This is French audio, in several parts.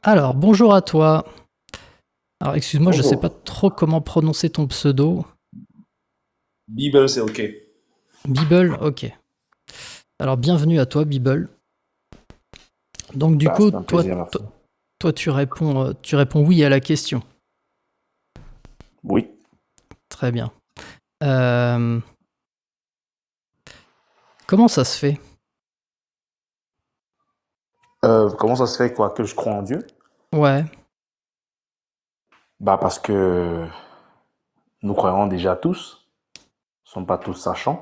Alors, bonjour à toi. Alors, excuse-moi, je sais pas Bonjour. trop comment prononcer ton pseudo. Bible, c'est OK. Bibble, ok. Alors, bienvenue à toi, Bibble. Donc, du Bah, coup, c'est un plaisir, merci. toi, tu réponds oui à la question. Oui. Très bien. Euh, Comment ça se fait? Comment ça se fait quoi que je crois en Dieu? Ouais, Bah parce que nous croyons déjà tous, nous ne sommes pas tous sachants.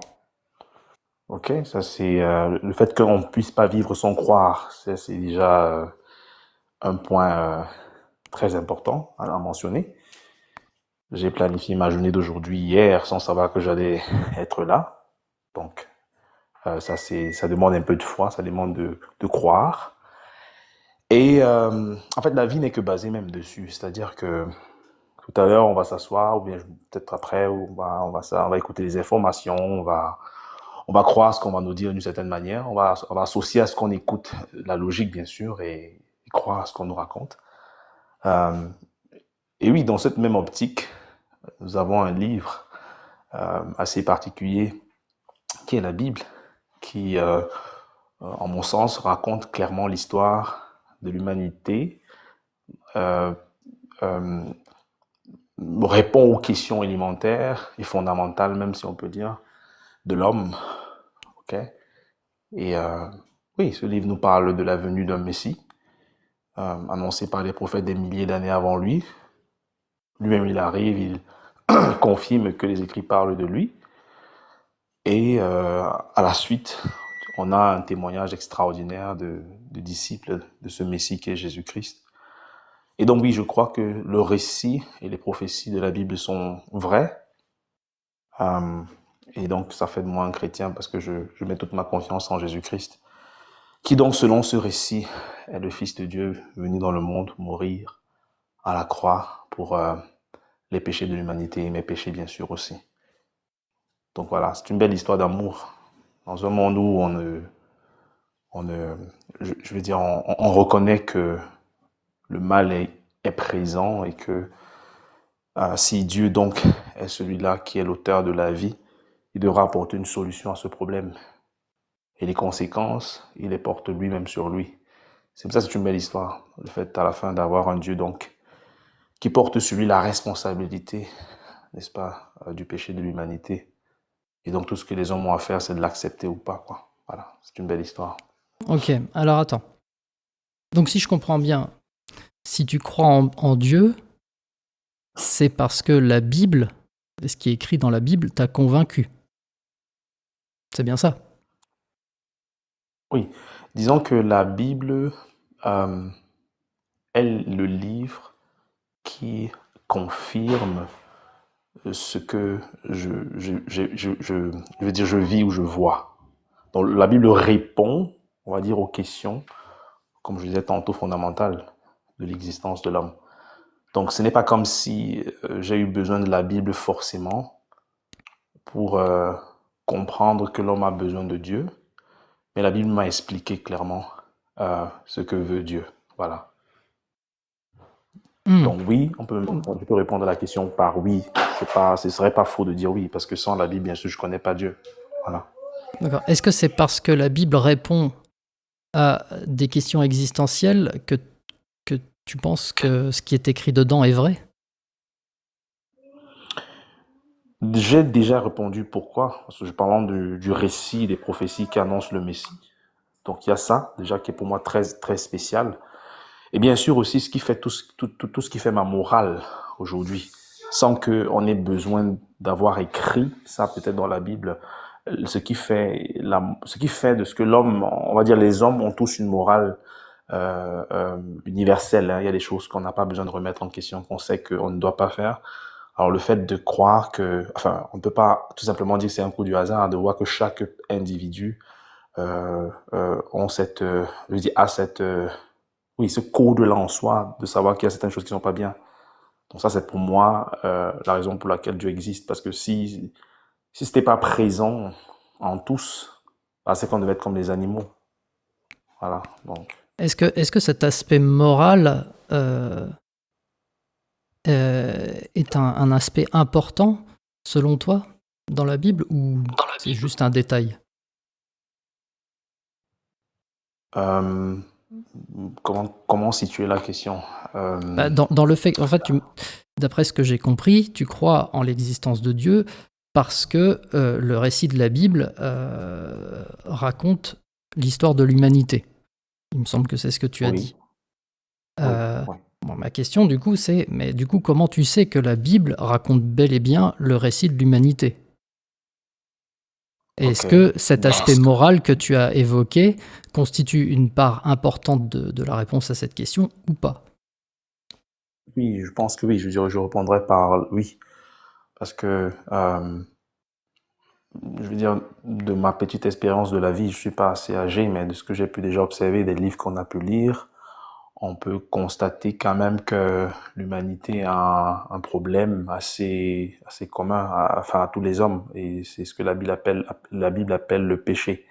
OK, ça c'est le fait qu'on ne puisse pas vivre sans croire, c'est déjà un point très important à mentionner. J'ai planifié ma journée d'aujourd'hui hier sans savoir que j'allais être là. Donc ça demande un peu de foi, ça demande de croire. Et en fait, la vie n'est que basée même dessus. C'est-à-dire que tout à l'heure, on va s'asseoir, ou bien peut-être après, on va écouter les informations, on va croire ce qu'on va nous dire d'une certaine manière, on va associer à ce qu'on écoute la logique, bien sûr, et croire à ce qu'on nous raconte. Euh, et oui, dans cette même optique, nous avons un livre assez particulier qui est la Bible, qui, en mon sens, raconte clairement l'histoire de l'humanité, euh, euh, répond aux questions élémentaires et fondamentales, même si on peut dire, de l'homme. Ok. Et oui, ce livre nous parle de la venue d'un Messie, annoncé par les prophètes des milliers d'années avant lui. Lui-même, il arrive, il confirme que les écrits parlent de lui. Et à la suite, on a un témoignage extraordinaire de disciples de ce Messie qui est Jésus-Christ. Et donc oui, je crois que le récit et les prophéties de la Bible sont vrais. Euh, et donc, ça fait de moi un chrétien parce que je mets toute ma confiance en Jésus-Christ, qui donc, selon ce récit, est le Fils de Dieu venu dans le monde mourir à la croix pour les péchés de l'humanité et mes péchés, bien sûr, aussi. Donc voilà, c'est une belle histoire d'amour dans un monde où on ne je veux dire, on reconnaît que le mal est présent et que si Dieu donc est celui-là qui est l'auteur de la vie, il devra apporter une solution à ce problème. Et les conséquences, il les porte lui-même sur lui. C'est pour ça que c'est une belle histoire. Le fait à la fin d'avoir un Dieu donc qui porte sur lui la responsabilité, n'est-ce pas, du péché de l'humanité. Et donc tout ce que les hommes ont à faire, c'est de l'accepter ou pas, quoi. Voilà, c'est une belle histoire. ok. Alors, attends. Donc, si je comprends bien, si tu crois en Dieu, c'est parce que la Bible, ce qui est écrit dans la Bible, t'a convaincu. C'est bien ça? Oui, disons que la Bible euh, est le livre qui confirme ce que je veux dire, je vis ou je vois. Donc la Bible répond, on va dire, aux questions, comme je disais tantôt, fondamentales de l'existence de l'homme. Donc ce n'est pas comme si j'ai eu besoin de la Bible forcément pour comprendre que l'homme a besoin de Dieu, mais la Bible m'a expliqué clairement ce que veut Dieu. Voilà. Hmm. Donc oui, je peux répondre à la question par oui. Ce serait pas faux de dire oui, parce que sans la Bible, bien sûr, je connais pas Dieu. Voilà. D'accord. Est-ce que c'est parce que la Bible répond à des questions existentielles que tu penses que ce qui est écrit dedans est vrai? J'ai déjà répondu pourquoi, parce que je parle du récit des prophéties qui annoncent le Messie. Donc il y a ça, déjà, qui est pour moi très, très spécial. Et bien sûr aussi ce qui fait tout ce qui fait ma morale aujourd'hui, sans qu'on ait besoin d'avoir écrit ça peut-être dans la Bible, ce qui fait de ce que l'homme, on va dire les hommes ont tous une morale universelle. Hein. Il y a des choses qu'on n'a pas besoin de remettre en question, qu'on sait qu'on ne doit pas faire. Alors le fait de croire que, enfin, on ne peut pas tout simplement dire que c'est un coup du hasard, de voir que chaque individu ont cette, je veux dire, a cette, oui, ce code-là en soi, de savoir qu'il y a certaines choses qui ne sont pas bien. Donc ça, c'est pour moi la raison pour laquelle Dieu existe. Parce que si ce n'était pas présent en tous, bah, c'est qu'on devait être comme les animaux. Voilà. Donc. Est-ce que cet aspect moral est un aspect important, selon toi, dans la Bible, ou c'est juste un détail? Euh, comment situer la question? Bah, dans le fait, en fait, d'après ce que j'ai compris, tu crois en l'existence de Dieu parce que le récit de la Bible raconte l'histoire de l'humanité. Il me semble que c'est ce que tu as Oui, dit. oui, Euh, oui. bon, ma question, du coup, c'est, mais du coup, comment tu sais que la Bible raconte bel et bien le récit de l'humanité? Ok. Est-ce que cet Bah, aspect moral que tu as évoqué constitue une part importante de la réponse à cette question ou pas? oui, je pense que oui. Je répondrai par oui. Parce que, je veux dire, de ma petite expérience de la vie, je suis pas assez âgé, mais de ce que j'ai pu déjà observer, des livres qu'on a pu lire, on peut constater quand même que l'humanité a un problème assez commun enfin, à tous les hommes. Et c'est ce que la Bible appelle le péché.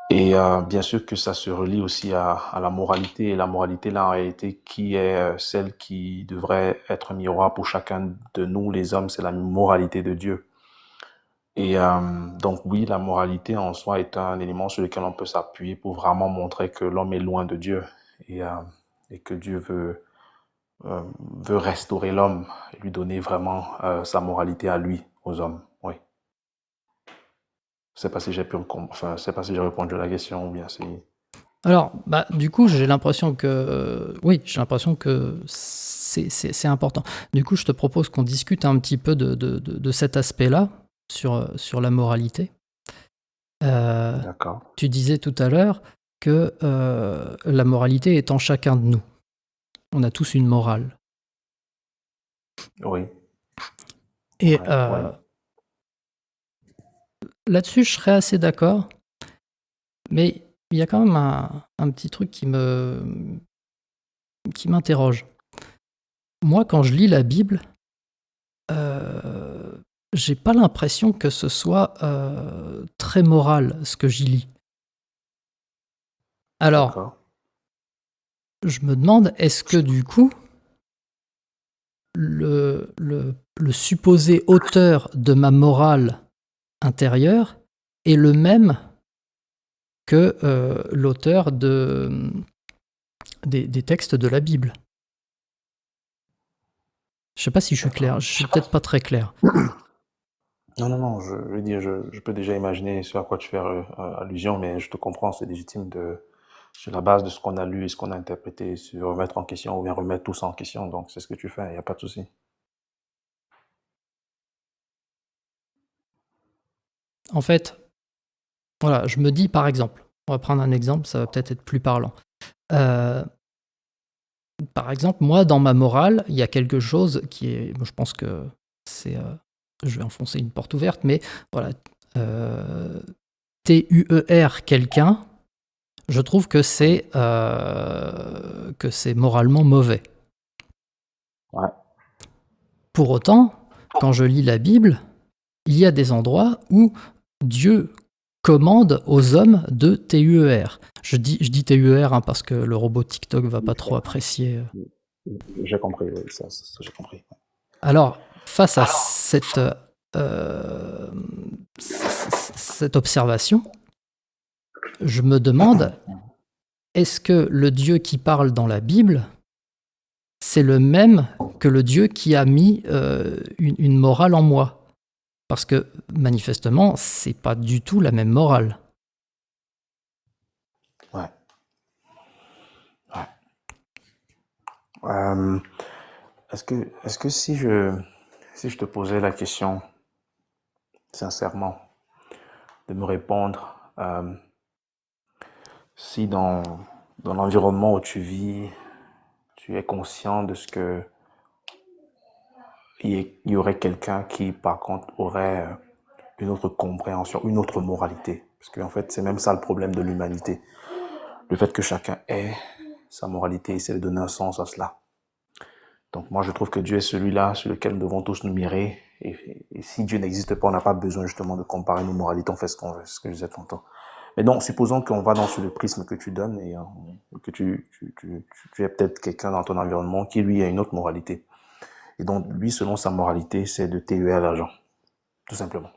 Et bien sûr que ça se relie aussi à la moralité. Et la moralité, là, en réalité, qui est celle qui devrait être un miroir pour chacun de nous, les hommes, c'est la moralité de Dieu. Et donc oui, la moralité en soi est un élément sur lequel on peut s'appuyer pour vraiment montrer que l'homme est loin de Dieu et, euh, et que Dieu euh, veut restaurer l'homme et lui donner vraiment sa moralité à lui, aux hommes. Oui. Je sais pas si j'ai pu enfin, je sais pas si j'ai répondu à la question ou bien si. Alors, bah, du coup, j'ai l'impression que oui, j'ai l'impression que c'est important. Du coup, je te propose qu'on discute un petit peu de cet aspect-là sur la moralité. Euh, D'accord. Tu disais tout à l'heure que la moralité est en chacun de nous. On a tous une morale. Oui. Et Ouais, ouais. là-dessus, je serais assez d'accord, mais il y a quand même un petit truc qui m'interroge. Moi, quand je lis la Bible, euh, j'ai pas l'impression que ce soit très moral ce que j'y lis. Alors, D'accord. je me demande, est-ce que du coup, le supposé auteur de ma morale intérieure est le même que l'auteur des textes de la Bible? Je sais pas si je suis D'accord. clair, je suis peut-être pas très clair. Non, non, non, je veux dire, je peux déjà imaginer ce à quoi tu fais allusion, mais je te comprends, c'est légitime sur la base de ce qu'on a lu et ce qu'on a interprété, se remettre en question ou bien remettre tout ça en question. Donc, c'est ce que tu fais, il n'y a pas de souci. En fait, voilà, je me dis par exemple, on va prendre un exemple, ça va peut-être être plus parlant. Euh, Par exemple, moi, dans ma morale, il y a quelque chose qui est, je pense que c'est, je vais enfoncer une porte ouverte, mais voilà, euh, TUER quelqu'un, je trouve Oui. que c'est moralement mauvais. Ouais. Pour autant, quand je lis la Bible, il y a des endroits où Dieu commande aux hommes de TUER. Je dis TUER hein, parce que le robot TikTok va pas trop apprécier. J'ai compris, oui, ça, j'ai compris. Alors, face à euh, cette observation, je me demande, est-ce que le Dieu qui parle dans la Bible, c'est le même que le Dieu qui a mis une morale en moi? Parce que manifestement, c'est pas du tout la même morale. Ouais. Ouais. Euh, est-ce que si je te posais la question, sincèrement, de me répondre, si dans l'environnement où tu vis, tu es conscient de ce que il y aurait quelqu'un qui, par contre, aurait une autre compréhension, une autre moralité. Parce qu'en fait, c'est même ça le problème de l'humanité. Le fait que chacun ait sa moralité, essaie de donner un sens à cela. Donc moi, je trouve que Dieu est celui-là sur lequel nous devons tous nous mirer. Et si Dieu n'existe pas, on n'a pas besoin justement de comparer nos moralités, on fait ce qu'on veut, c'est ce que je disais tantôt. Mais donc, supposons qu'on va dans sur le prisme que tu donnes et que tu es peut-être quelqu'un dans ton environnement qui, lui, a une autre moralité. Et donc, lui, selon sa moralité, c'est de TUR l'argent, tout simplement.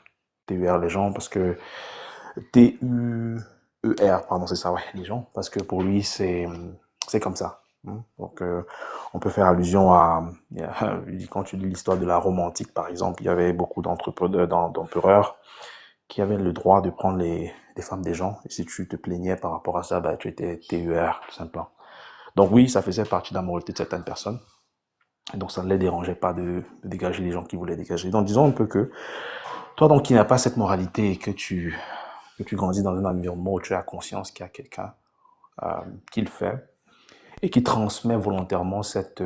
TUR les gens parce que TUER, pardon, c'est ça, ouais, les gens, parce que pour lui, c'est comme ça. Donc, on peut faire allusion à, quand tu lis l'histoire de la Rome antique, par exemple, il y avait beaucoup d'empereurs qui avaient le droit de prendre les femmes des gens. Et si tu te plaignais par rapport à ça, bah, tu étais TUR, tout simplement. Donc oui, ça faisait partie de la moralité de certaines personnes. Et donc ça ne les dérangeait pas de dégager les gens qui voulaient dégager. Donc disons un peu que toi, donc, qui n'as pas cette moralité et que tu grandis dans un environnement où tu as conscience qu'il y a quelqu'un qui le fait et qui transmet volontairement cette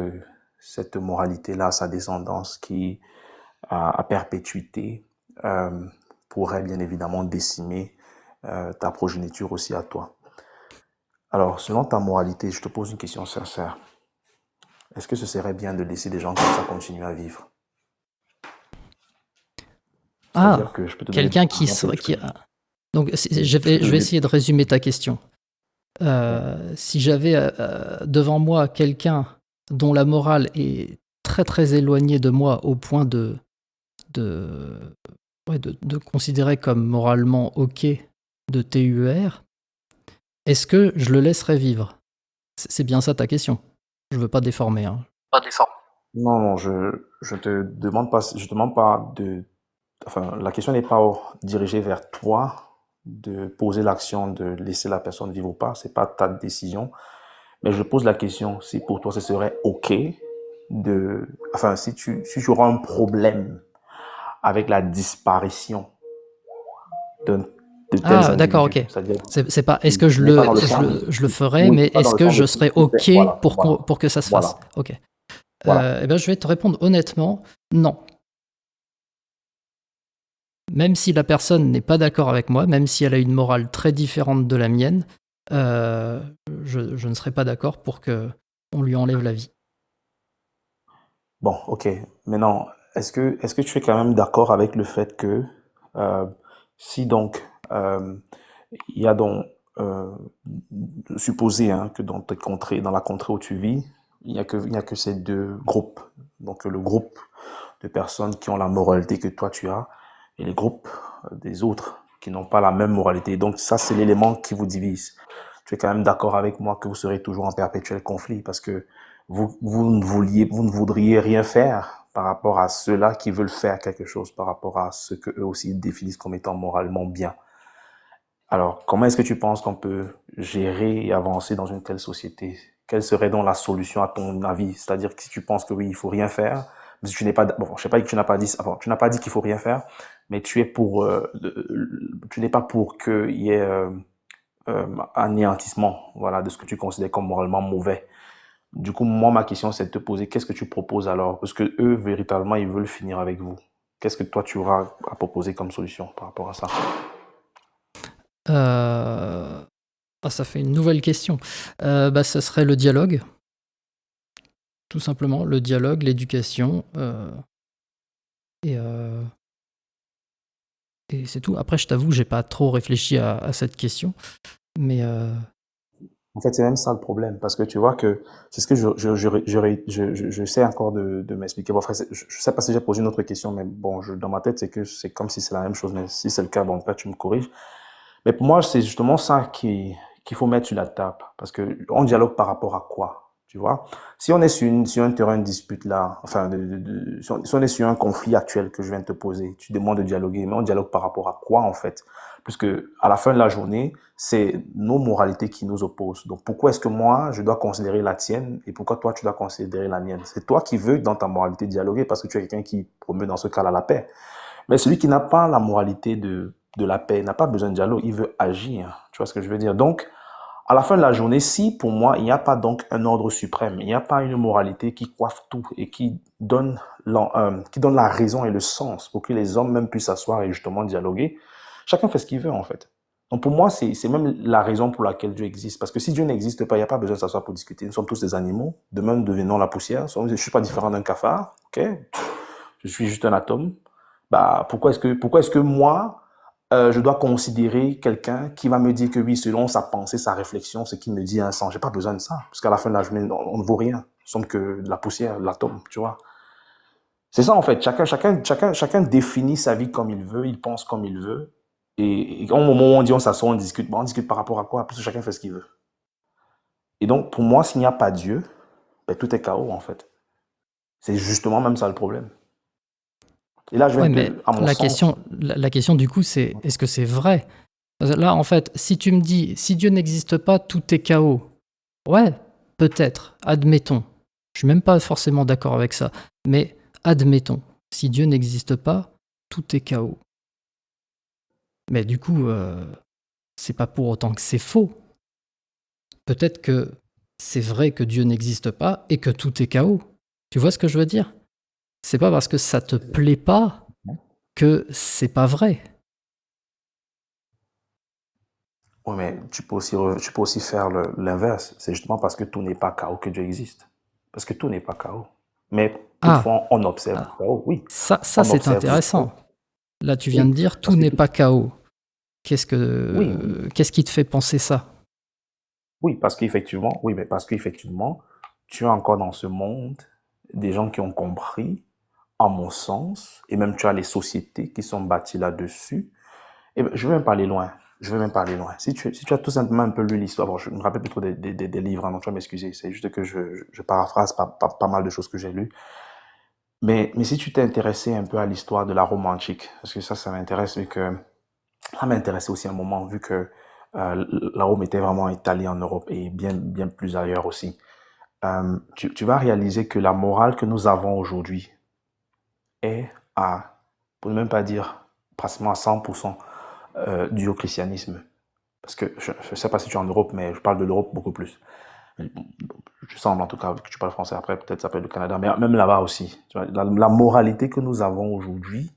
moralité-là à sa descendance qui, à perpétuité, pourrait bien évidemment décimer ta progéniture aussi à toi. Alors, selon ta moralité, je te pose une question sincère. Est-ce que ce serait bien de laisser des gens comme ça continuer à vivre? C'est-à-dire Ah, que je peux te donner quelqu'un des exemples. Donc, je Je peux te vais donner. essayer de résumer ta question. Ouais. Si j'avais devant moi quelqu'un dont la morale est très très éloignée de moi au point de, ouais, de considérer comme moralement OK de TUR, est-ce que je le laisserais vivre? C'est bien ça ta question. Je veux pas déformer, hein. Pas d'effort. Non, non, je te demande pas de, enfin, la question n'est pas dirigée vers toi de poser l'action de laisser la personne vivre ou pas, c'est pas ta décision, mais je pose la question si pour toi ce serait OK de, enfin, si tu auras un problème avec la disparition de, de tels Ah, d'accord, individus, OK. c'est-à-dire, C'est pas est-ce oui, que ce n'est pas dans le sens, je le ferais, oui, mais pas dans est-ce le que sens de je serais tout OK faire, voilà, pour que ça se fasse? voilà, OK. voilà. Eh ben, je vais te répondre honnêtement, non. Même si la personne n'est pas d'accord avec moi, même si elle a une morale très différente de la mienne, euh, je ne serais pas d'accord pour que on lui enlève la vie. Bon, ok. Maintenant, est-ce que tu es quand même d'accord avec le fait que euh, si donc euh, il y a donc supposé hein, que dans tes contrées, dans la contrée où tu vis, il n'y a que ces deux groupes. Donc le groupe de personnes qui ont la moralité que toi tu as et les groupes des autres qui n'ont pas la même moralité. Donc ça, c'est l'élément qui vous divise. Tu es quand même d'accord avec moi que vous serez toujours en perpétuel conflit parce que vous ne voudriez rien faire par rapport à ceux-là qui veulent faire quelque chose, par rapport à ce que eux aussi définissent comme étant moralement bien. Alors, comment est-ce que tu penses qu'on peut gérer et avancer dans une telle société? Quelle serait donc la solution à ton avis? C'est-à-dire que si tu penses que oui, il faut rien faire, mais si tu n'es pas, bon, je sais pas que tu n'as pas dit, enfin, tu n'as pas dit qu'il faut rien faire, mais tu es pour, tu n'es pas pour qu'il y ait anéantissement, voilà, de ce que tu considères comme moralement mauvais. Du coup, moi, ma question, c'est de te poser, qu'est-ce que tu proposes alors? Parce que eux, véritablement, ils veulent finir avec vous. Qu'est-ce que toi, tu auras à proposer comme solution par rapport à ça? Euh, ah, ça fait une nouvelle question. Bah, ça serait le dialogue, tout simplement, le dialogue, l'éducation, et, euh, et c'est tout. Après, je t'avoue, j'ai pas trop réfléchi à cette question, mais En fait, c'est même ça le problème, parce que tu vois que c'est ce que je sais encore de m'expliquer. Bon, frère, je sais pas si j'ai posé une autre question, mais bon, dans ma tête, c'est que c'est comme si c'est la même chose, mais si c'est le cas, bon, après, tu me corriges. Mais pour moi, c'est justement ça qu'il faut mettre sur la table. Parce que on dialogue par rapport à quoi? Tu vois? Si on est sur un terrain de dispute là, enfin, si on est sur un conflit actuel que je viens de te poser, tu demandes de dialoguer, mais on dialogue par rapport à quoi en fait? Puisque à la fin de la journée, c'est nos moralités qui nous opposent. Donc pourquoi est-ce que moi, je dois considérer la tienne et pourquoi toi, tu dois considérer la mienne? C'est toi qui veux dans ta moralité dialoguer parce que tu es quelqu'un qui promeut dans ce cas-là la paix. Mais celui qui n'a pas la moralité de la paix n'a pas besoin de dialogue, il veut agir. Tu vois ce que je veux dire? Donc, à la fin de la journée, si pour moi, il n'y a pas donc un ordre suprême, il n'y a pas une moralité qui coiffe tout et qui donne la raison et le sens pour que les hommes même puissent s'asseoir et justement dialoguer, chacun fait ce qu'il veut en fait. Donc pour moi, c'est même la raison pour laquelle Dieu existe. Parce que si Dieu n'existe pas, il n'y a pas besoin de s'asseoir pour discuter. Nous sommes tous des animaux. Demain, nous devenons la poussière. Je ne suis pas différent d'un cafard. Ok, je suis juste un atome. Bah, pourquoi est-ce que moi, je dois considérer quelqu'un qui va me dire que oui, selon sa pensée, sa réflexion, ce qu'il me dit a un sens. J'ai pas besoin de ça, parce qu'à la fin de la journée, on ne vaut rien. Nous sommes que de la poussière, de l'atome, tu vois. C'est ça en fait. Chacun définit sa vie comme il veut, il pense comme il veut. Et au moment où on dit on s'assoit, on discute. Bon, on discute par rapport à quoi? Parce que chacun fait ce qu'il veut. Et donc, pour moi, s'il n'y a pas Dieu, ben, tout est chaos en fait. C'est justement même ça le problème. Et là, je Ouais, viens mais de, à mon sens, la question du coup, c'est est-ce que c'est vrai? Parce que là, en fait, si tu me dis, si Dieu n'existe pas, tout est chaos. Ouais, peut-être, admettons. Je suis même pas forcément d'accord avec ça. Mais admettons, si Dieu n'existe pas, tout est chaos. Mais du coup, c'est pas pour autant que c'est faux. Peut-être que c'est vrai que Dieu n'existe pas et que tout est chaos. Tu vois ce que je veux dire? C'est pas parce que ça te plaît pas que c'est pas vrai. oui, mais tu peux aussi faire l'inverse. C'est justement parce que tout n'est pas chaos que Dieu existe. Parce que tout n'est pas chaos. Mais Ah, toutefois, on observe le ah, chaos, oui. ça On c'est observe le intéressant. chaos, Là, tu viens oui. de dire tout Parce que n'est tout, pas chaos. oui, oui, Qu'est-ce qui te fait penser ça? oui, parce qu'effectivement, oui, mais parce qu'effectivement, tu as encore dans ce monde des gens qui ont compris, à mon sens, et même tu as les sociétés qui sont bâties là-dessus. Et ben, je vais même pas aller loin. Je vais même pas aller loin. Si tu as tout simplement un peu lu l'histoire, bon, je me rappelle plus trop des livres, hein, donc tu vas m'excuser. C'est juste que je paraphrase pas mal de choses que j'ai lues. Mais si tu t'es intéressé un peu à l'histoire de la Rome antique, parce que ça m'intéresse, vu que ça m'intéressait aussi un moment, vu que la Rome était vraiment étalée en Europe et bien plus ailleurs aussi. Tu vas réaliser que la morale que nous avons aujourd'hui est à, pour ne même pas dire pratiquement à 100%, due au christianisme. Parce que je ne sais pas si tu es en Europe, mais je parle de l'Europe beaucoup plus. Je semble en tout cas que tu parles français, après peut-être ça peut être le Canada, mais même là-bas aussi. Tu vois, la moralité que nous avons aujourd'hui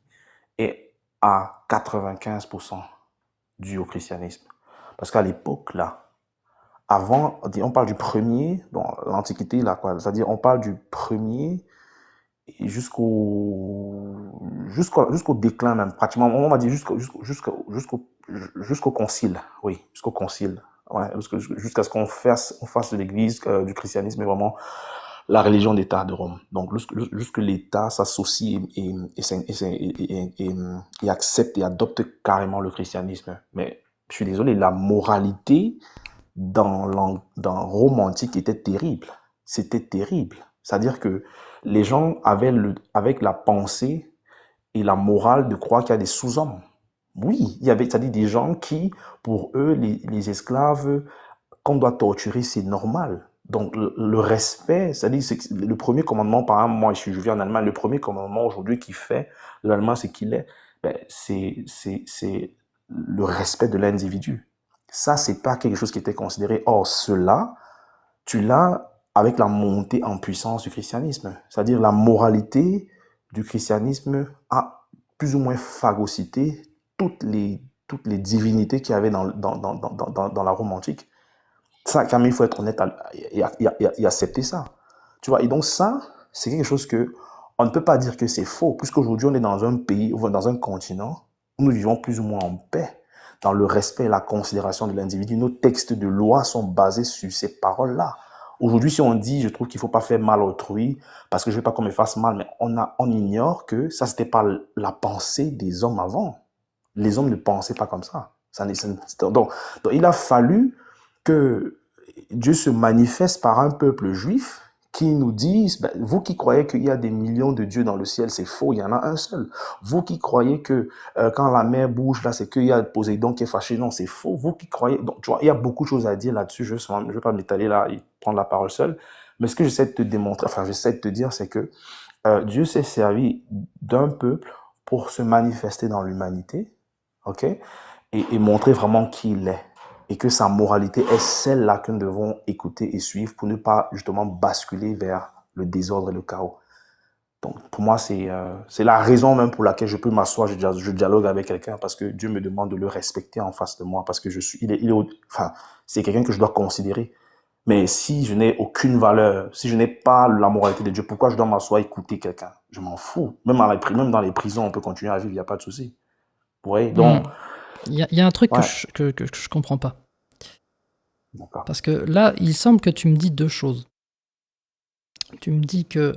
est à 95% due au christianisme. Parce qu'à l'époque, là, avant, on parle du premier, bon, l'Antiquité, là, quoi, c'est-à-dire on parle du premier jusqu'au déclin même, pratiquement, on va dire jusqu'au concile, oui, jusqu'au concile, ouais, jusqu'à ce on fasse de l'Église, du christianisme, vraiment la religion d'État de Rome. Donc, jusque l'État s'associe et accepte et adopte carrément le christianisme. Mais je suis désolé, la moralité dans Rome antique était terrible. C'était terrible. C'est-à-dire que les gens avaient avec la pensée et la morale de croire qu'il y a des sous-hommes. Oui, il y avait, c'est-à-dire des gens qui, pour eux, les esclaves, qu'on doit torturer, c'est normal. Donc, le respect, c'est-à-dire, le premier commandement, par exemple, moi, je vis en Allemagne, le premier commandement aujourd'hui qui fait l'Allemand ce qu'il est, ben, c'est le respect de l'individu. Ça, c'est pas quelque chose qui était considéré. Or, cela, tu l'as avec la montée en puissance du christianisme. C'est-à-dire, la moralité du christianisme a plus ou moins phagocyté toutes les divinités qu'il y avait dans la Rome antique. Ça, quand même, il faut être honnête et accepter ça. Tu vois, et donc ça, c'est quelque chose que on ne peut pas dire que c'est faux, puisqu'aujourd'hui, on est dans un pays, ou dans un continent où nous vivons plus ou moins en paix, dans le respect et la considération de l'individu. Nos textes de loi sont basés sur ces paroles-là. Aujourd'hui, si on dit, je trouve qu'il ne faut pas faire mal à autrui, parce que je ne veux pas qu'on me fasse mal, mais on ignore que ça, c'était pas la pensée des hommes avant. Les hommes ne pensaient pas comme ça. Donc, il a fallu que Dieu se manifeste par un peuple juif qui nous dise, ben, vous qui croyez qu'il y a des millions de dieux dans le ciel, c'est faux, il y en a un seul. Vous qui croyez que quand la mer bouge, là, c'est qu'il y a Poséidon qui est fâché, non, c'est faux. Vous qui croyez, donc, tu vois, il y a beaucoup de choses à dire là-dessus, je ne vais pas m'étaler là et prendre la parole seul, mais ce que j'essaie de te démontrer, enfin, j'essaie de te dire, c'est que Dieu s'est servi d'un peuple pour se manifester dans l'humanité, ok, et montrer vraiment qui il est. Et que sa moralité est celle-là que nous devons écouter et suivre pour ne pas justement basculer vers le désordre et le chaos. Donc pour moi, c'est la raison même pour laquelle je peux m'asseoir, je dialogue avec quelqu'un parce que Dieu me demande de le respecter en face de moi parce que enfin, c'est quelqu'un que je dois considérer. Mais si je n'ai aucune valeur, si je n'ai pas la moralité de Dieu, pourquoi je dois m'asseoir et écouter quelqu'un? Je m'en fous. Même dans les prisons, on peut continuer à vivre, il n'y a pas de souci. Vous voyez? Donc, Hmm. Il y a un truc que Ouais, je comprends pas. d'accord. Parce que là, il semble que tu me dis deux choses. Tu me dis que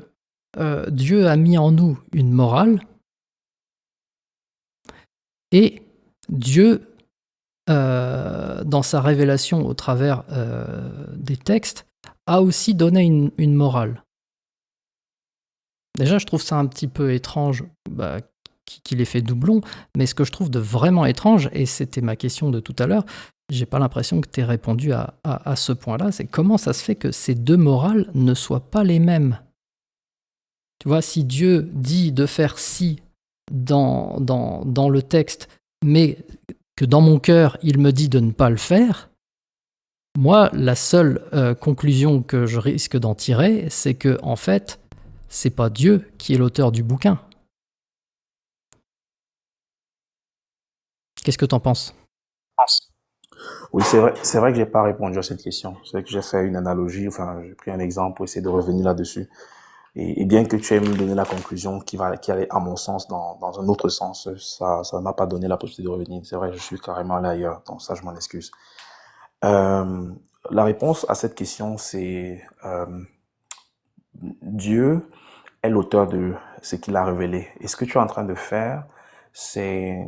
Dieu a mis en nous une morale et Dieu, dans sa révélation au travers des textes, a aussi donné une morale. Déjà, je trouve ça un petit peu étrange qu'il ait fait doublon, mais ce que je trouve de vraiment étrange, et c'était ma question de tout à l'heure, j'ai pas l'impression que tu aies répondu à ce point-là, c'est comment ça se fait que ces deux morales ne soient pas les mêmes. Tu vois, si Dieu dit de faire ci dans le texte, mais que dans mon cœur, il me dit de ne pas le faire, moi, la seule conclusion que je risque d'en tirer, c'est que, en fait, c'est pas Dieu qui est l'auteur du bouquin. Qu'est-ce que t'en penses? Oui, c'est vrai que j'ai pas répondu à cette question. C'est vrai que j'ai fait une analogie, enfin, j'ai pris un exemple pour essayer de revenir là-dessus. Et bien que tu aies me donné la conclusion qui allait, à mon sens, dans un autre sens, ça ne m'a pas donné la possibilité de revenir. C'est vrai, je suis carrément allé ailleurs. Donc ça, je m'en excuse. Euh, la réponse à cette question, c'est Dieu est l'auteur de ce qu'il a révélé. Et ce que tu es en train de faire, c'est,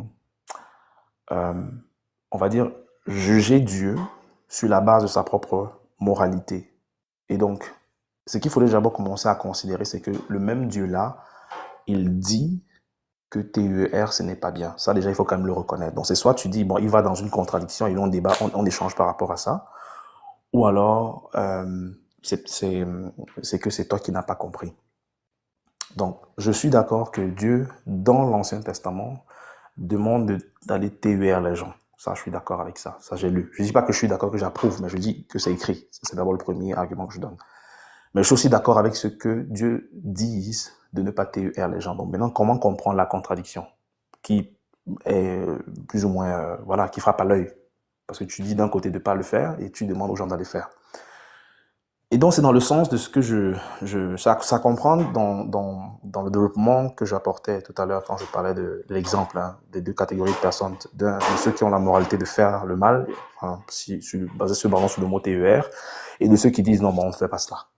euh, on va dire, juger Dieu sur la base de sa propre moralité. Et donc, ce qu'il faudrait d'abord commencer à considérer, c'est que le même Dieu-là, il dit que TER, ce n'est pas bien. Ça, déjà, il faut quand même le reconnaître. Donc, c'est soit tu dis, bon, il va dans une contradiction et on débat, on échange par rapport à ça, ou alors, c'est que c'est toi qui n'as pas compris. Donc, je suis d'accord que Dieu, dans l'Ancien Testament, demande d'aller TER les gens. Ça, je suis d'accord avec ça. Ça, j'ai lu. Je ne dis pas que je suis d'accord, que j'approuve, mais je dis que c'est écrit. C'est d'abord le premier argument que je donne. Mais je suis aussi d'accord avec ce que Dieu dit de ne pas TER les gens. Donc maintenant, comment comprendre la contradiction qui est plus ou moins, voilà, qui frappe à l'œil? Parce que tu dis d'un côté de ne pas le faire et tu demandes aux gens d'aller faire. Et donc, c'est dans le sens de ce que ça comprend dans le développement que j'apportais tout à l'heure quand je parlais de l'exemple des deux catégories de personnes. De ceux qui ont la moralité de faire le mal, basé sur le mot TER, et de ceux qui disent non, bon, on ne fait pas cela.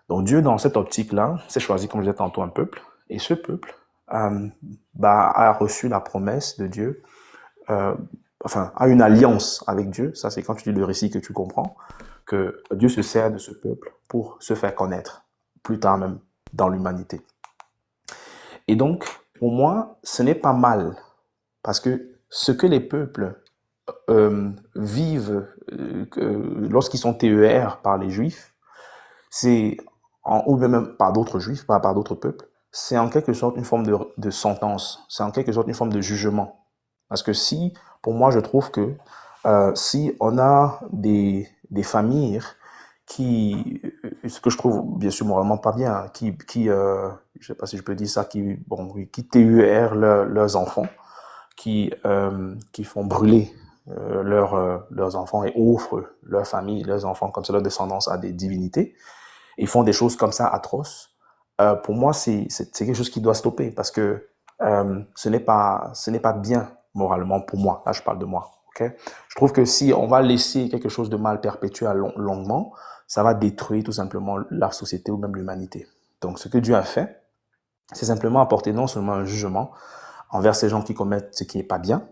Donc Dieu, dans cette optique-là, s'est choisi, comme je disais tantôt, un peuple, et ce peuple a reçu la promesse de Dieu, a une alliance avec Dieu. Ça, c'est quand tu lis le récit que tu comprends que Dieu se sert de ce peuple pour se faire connaître, plus tard même dans l'humanité. Et donc, pour moi, ce n'est pas mal, parce que ce que les peuples vivent lorsqu'ils sont TER par les Juifs, c'est, ou même par d'autres Juifs, par d'autres peuples, c'est en quelque sorte une forme de sentence, c'est en quelque sorte une forme de jugement. Parce que si, pour moi, je trouve que si on a des familles ce que je trouve bien sûr moralement pas bien, je sais pas si je peux dire ça, qui TUR leurs enfants, qui font brûler leurs enfants et offrent leur famille, leurs enfants, comme ça, leur descendance à des divinités, et font des choses comme ça atroces. Pour moi, c'est quelque chose qui doit stopper parce que ce n'est pas bien moralement pour moi. Là, je parle de moi. Okay? Je trouve que si on va laisser quelque chose de mal perpétuer longuement, ça va détruire tout simplement la société ou même l'humanité. Donc, ce que Dieu a fait, c'est simplement apporter non seulement un jugement envers ces gens qui commettent ce qui n'est pas bien,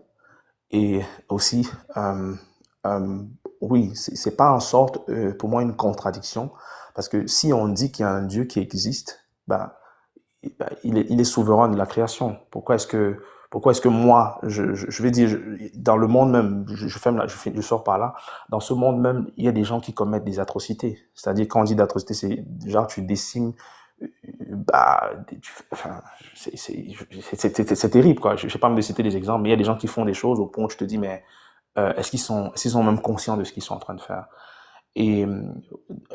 et aussi, euh, oui, c'est pas en sorte, pour moi, une contradiction, parce que si on dit qu'il y a un Dieu qui existe, il est souverain de la création. Pourquoi est-ce que moi, je vais dire, dans le monde même, je sors par là, dans ce monde même, il y a des gens qui commettent des atrocités. C'est-à-dire, quand on dit d'atrocité, c'est genre tu décimes, enfin, c'est terrible, quoi. Je ne sais pas me citer des exemples, mais il y a des gens qui font des choses au point où tu te dis, mais est-ce qu'ils sont même conscients de ce qu'ils sont en train de faire? Et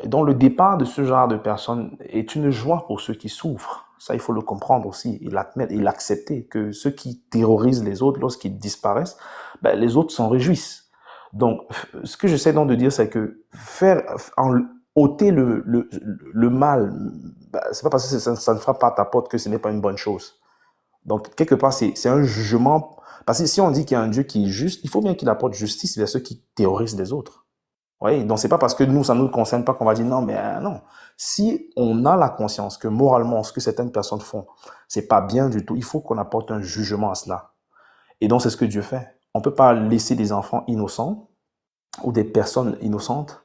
donc le départ de ce genre de personnes est une joie pour ceux qui souffrent. Ça, il faut le comprendre aussi, et l'admettre et l'accepter, que ceux qui terrorisent les autres, lorsqu'ils disparaissent, les autres s'en réjouissent. Donc, ce que j'essaie donc de dire, c'est que ôter le mal, c'est pas parce que ça ne frappe pas à ta porte que ce n'est pas une bonne chose. Donc, quelque part, c'est un jugement. Parce que si on dit qu'il y a un Dieu qui est juste, il faut bien qu'il apporte justice vers ceux qui terrorisent les autres. Oui, donc c'est pas parce que nous, ça ne nous concerne pas qu'on va dire non, mais non. Si on a la conscience que moralement, ce que certaines personnes font, c'est pas bien du tout, il faut qu'on apporte un jugement à cela. Et donc, c'est ce que Dieu fait. On peut pas laisser des enfants innocents ou des personnes innocentes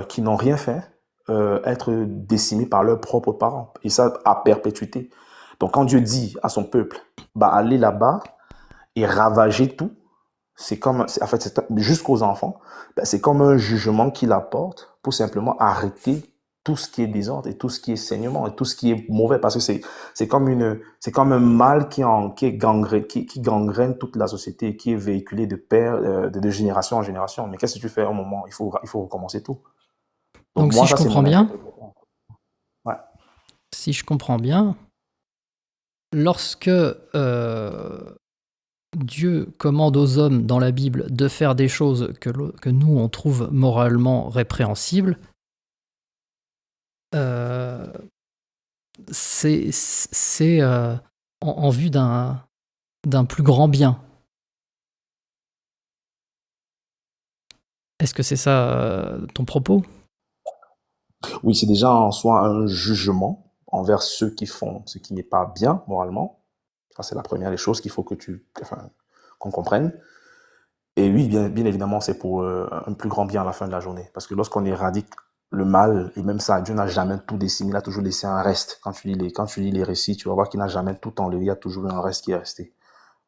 qui n'ont rien fait être décimés par leurs propres parents. Et ça, à perpétuité. Donc, quand Dieu dit à son peuple, bah, allez là-bas et ravagez tout, c'est comme, en fait, jusqu'aux enfants, ben, c'est comme un jugement qu'il apporte pour simplement arrêter tout ce qui est désordre et tout ce qui est saignement et tout ce qui est mauvais parce que c'est comme un mal qui gangrène toute la société et qui est véhiculé de père, de génération en génération. Mais qu'est-ce que tu fais au moment? Il faut recommencer tout. Donc, Donc si moi, je ça, c'est comprends mon bien, interprétation. Ouais. si je comprends bien, lorsque Dieu commande aux hommes dans la Bible de faire des choses que nous on trouve moralement répréhensibles, euh, c'est en vue d'un plus grand bien. Est-ce que c'est ça ton propos? Oui, c'est déjà en soi un jugement envers ceux qui font ce qui n'est pas bien moralement. Ça, c'est la première des choses qu'il faut enfin, qu'on comprenne. Et oui, bien évidemment, c'est pour un plus grand bien à la fin de la journée. Parce que lorsqu'on éradique le mal, et même ça, Dieu n'a jamais tout décimé, il a toujours laissé un reste. Quand tu lis les récits, tu vas voir qu'il n'a jamais tout enlevé, il y a toujours un reste qui est resté.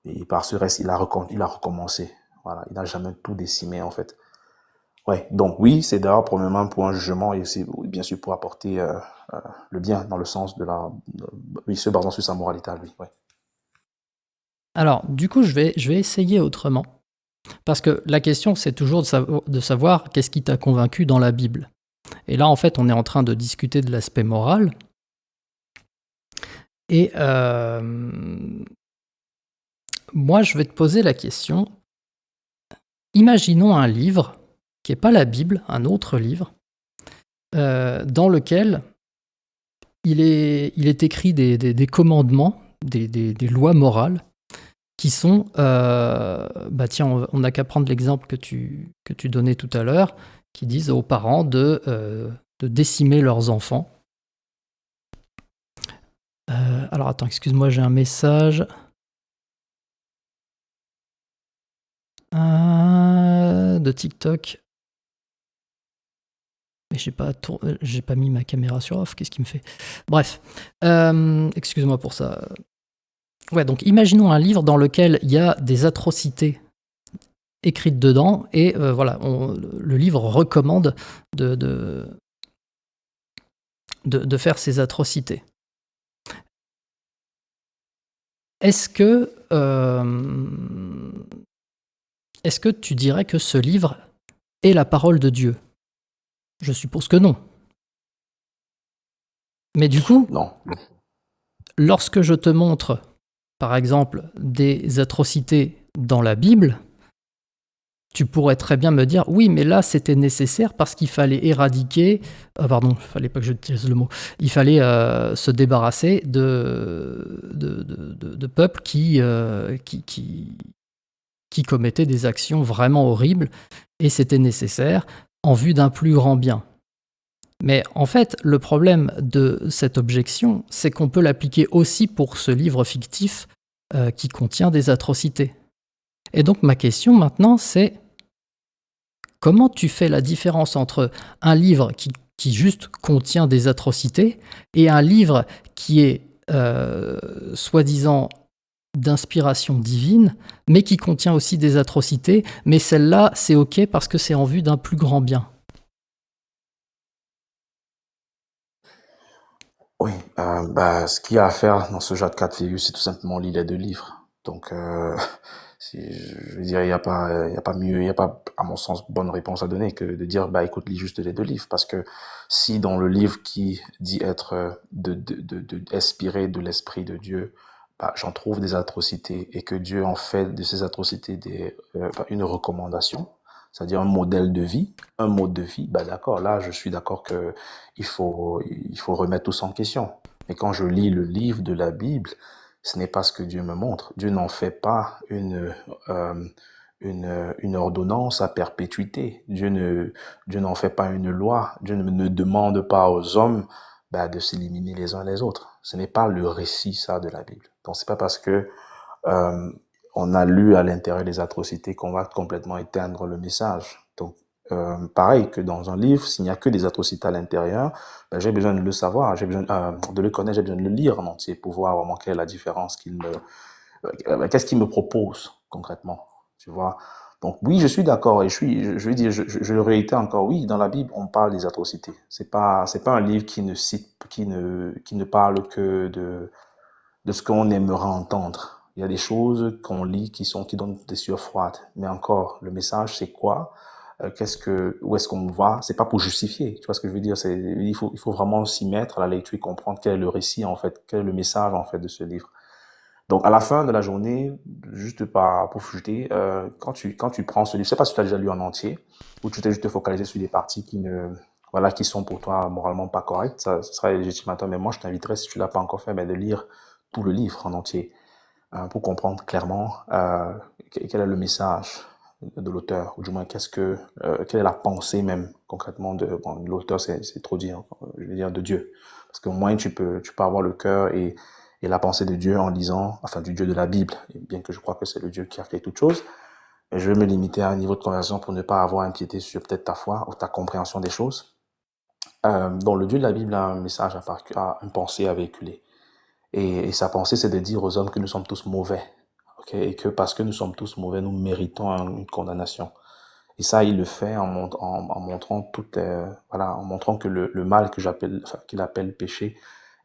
Et par ce reste, il a recommencé. Voilà, il n'a jamais tout décimé, en fait. Ouais, donc oui, c'est d'abord premièrement pour un jugement et c'est bien sûr pour apporter le bien dans le sens oui, se basant sur sa moralité à lui. Ouais. Alors, du coup, je vais essayer autrement. Parce que la question, c'est toujours de savoir qu'est-ce qui t'a convaincu dans la Bible. Et là, en fait, on est en train de discuter de l'aspect moral. Et moi, je vais te poser la question. Imaginons un livre, qui n'est pas la Bible, un autre livre, dans lequel il est écrit des commandements, des lois morales, qui sont, bah tiens, on n'a qu'à prendre l'exemple que tu donnais tout à l'heure, qui disent aux parents de décimer leurs enfants. Alors attends, excuse-moi, j'ai un message. De TikTok. Mais j'ai pas mis ma caméra sur off, qu'est-ce qui me fait? Bref, excuse-moi pour ça. Ouais, donc imaginons un livre dans lequel il y a des atrocités écrites dedans, et voilà, le livre recommande de faire ces atrocités. Est-ce que tu dirais que ce livre est la parole de Dieu? Je suppose que non. Mais du coup, Non. lorsque je te montre, par exemple, des atrocités dans la Bible, tu pourrais très bien me dire, oui, mais là, c'était nécessaire parce qu'il fallait éradiquer... pardon, il ne fallait pas que j'utilise le mot. Il fallait se débarrasser de peuples qui commettaient des actions vraiment horribles, et c'était nécessaire en vue d'un plus grand bien. Mais en fait, le problème de cette objection, c'est qu'on peut l'appliquer aussi pour ce livre fictif qui contient des atrocités. Et donc ma question maintenant, c'est comment tu fais la différence entre un livre qui juste contient des atrocités et un livre qui est soi-disant d'inspiration divine, mais qui contient aussi des atrocités, mais celle-là, c'est ok parce que c'est en vue d'un plus grand bien. Oui, bah, ce qu'il y a à faire dans ce genre de cas de figure, c'est tout simplement lire les deux livres. Donc, je veux dire, il y a pas mieux, il y a pas, à mon sens, bonne réponse à donner que de dire, bah, écoute, lis juste les deux livres. Parce que si dans le livre qui dit être inspiré de l'Esprit de Dieu, bah, j'en trouve des atrocités et que Dieu en fait de ces atrocités une recommandation, c'est-à-dire un modèle de vie, un mode de vie, bah, d'accord, là, je suis d'accord que il faut remettre tout ça en question. Mais quand je lis le livre de la Bible, ce n'est pas ce que Dieu me montre. Dieu n'en fait pas une ordonnance à perpétuité. Dieu n'en fait pas une loi. Dieu ne demande pas aux hommes de s'éliminer les uns les autres. Ce n'est pas le récit, ça, de la Bible. Donc, c'est pas parce que euh, on a lu à l'intérieur des atrocités qu'on va complètement éteindre le message. Donc, pareil que dans un livre, s'il n'y a que des atrocités à l'intérieur, j'ai besoin de le savoir, j'ai besoin de le connaître, j'ai besoin de le lire en entier pour voir vraiment quelle est la différence qu'est-ce qu'il me propose concrètement, tu vois. Donc oui, je suis d'accord et je veux dire, je le réitère encore, oui, dans la Bible, on parle des atrocités. C'est pas un livre qui ne cite, qui ne parle que de ce qu'on aimerait entendre. Il y a des choses qu'on lit qui donnent des sueurs froides. Mais encore, le message, c'est quoi? Où est-ce qu'on va? C'est pas pour justifier. Tu vois ce que je veux dire? Il faut vraiment s'y mettre à la lecture et comprendre quel est le récit, en fait, quel est le message, en fait, de ce livre. Donc, à la fin de la journée, juste pour fuiter, quand tu prends ce livre, je sais pas si tu l'as déjà lu en entier, ou tu t'es juste focalisé sur des parties qui sont pour toi moralement pas correctes, ça sera légitime à toi. Mais moi, je t'inviterais, si tu l'as pas encore fait, de lire tout le livre en entier, pour comprendre clairement, quel est le message de l'auteur, ou du moins quelle est la pensée même, concrètement, de l'auteur, c'est trop dire, je veux dire, de Dieu. Parce qu'au moins, tu peux avoir le cœur et la pensée de Dieu en lisant, enfin du Dieu de la Bible, et bien que je crois que c'est le Dieu qui a créé toutes choses. Et je vais me limiter à un niveau de conversation pour ne pas avoir à empiéter sur peut-être ta foi ou ta compréhension des choses. Dans le Dieu de la Bible a un message une pensée à véhiculer. Et sa pensée, c'est de dire aux hommes que nous sommes tous mauvais. Okay? Et que parce que nous sommes tous mauvais, nous méritons une condamnation. Et ça, il le fait en montrant en montrant que le mal qu'il appelle péché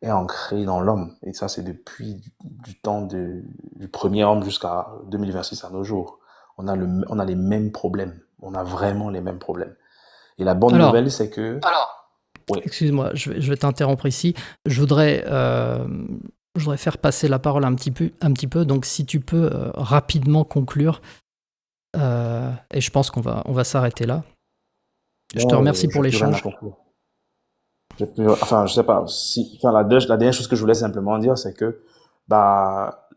est ancré dans l'homme. Et ça, c'est depuis du temps du premier homme jusqu'à 2026 à nos jours. On a les mêmes problèmes. On a vraiment les mêmes problèmes. Et la bonne Alors, nouvelle, c'est que... Oui. excuse-moi, je vais t'interrompre ici. Je voudrais faire passer la parole un petit peu. Donc, si tu peux rapidement conclure, et je pense qu'on va s'arrêter là. Je te remercie pour J'ai plus rien à l'échange. conclure. Enfin, je sais pas. La dernière chose que je voulais simplement dire, c'est que, bah,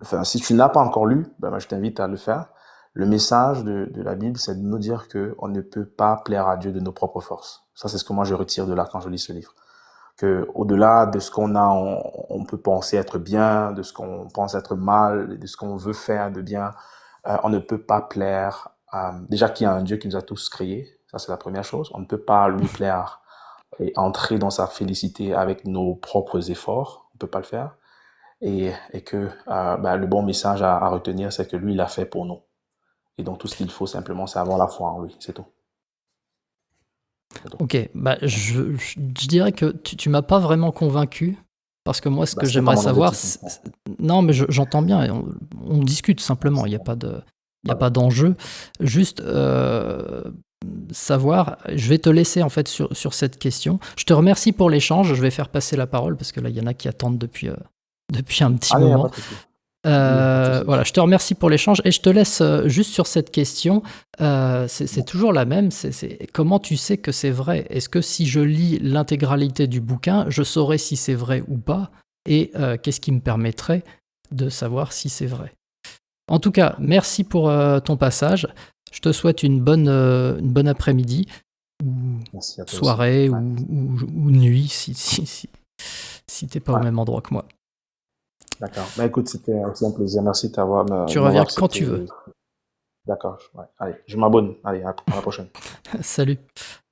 enfin, si tu n'as pas encore lu, moi, je t'invite à le faire. Le message de la Bible, c'est de nous dire que on ne peut pas plaire à Dieu de nos propres forces. Ça, c'est ce que moi je retire de là quand je lis ce livre. Que au-delà de ce qu'on a, on peut penser être bien, de ce qu'on pense être mal, de ce qu'on veut faire de bien, on ne peut pas plaire déjà qu'il y a un Dieu qui nous a tous créés. Ça, c'est la première chose. On ne peut pas lui plaire et entrer dans sa félicité avec nos propres efforts. On peut pas le faire. Et que le bon message à retenir, c'est que lui, il l'a fait pour nous. Et donc, tout ce qu'il faut simplement, c'est avoir la foi en lui. C'est tout. Ok, je dirais que tu m'as pas vraiment convaincu, parce que moi, ce que C'était pas j'aimerais mon savoir, objectif. non, mais j'entends bien, et on discute simplement, il n'y a pas d'enjeu. Juste savoir, je vais te laisser en fait sur cette question. Je te remercie pour l'échange, je vais faire passer la parole, parce que là, il y en a qui attendent depuis un petit Allez, y a moment. pas de souci. Pas de souci. Voilà, je te remercie pour l'échange et je te laisse juste sur cette question. C'est toujours la même. C'est comment tu sais que c'est vrai? Est-ce que si je lis l'intégralité du bouquin, je saurais si c'est vrai ou pas? Et qu'est-ce qui me permettrait de savoir si c'est vrai? En tout cas, merci pour ton passage. Je te souhaite une bonne après-midi ou Merci à toi soirée aussi. ou nuit si t'es pas au même endroit que moi. D'accord. Écoute, c'était aussi un plaisir. Merci de Tu m'avoir reviens quand accepté. tu veux. D'accord. Ouais. Allez, je m'abonne. Allez, à la prochaine. Salut.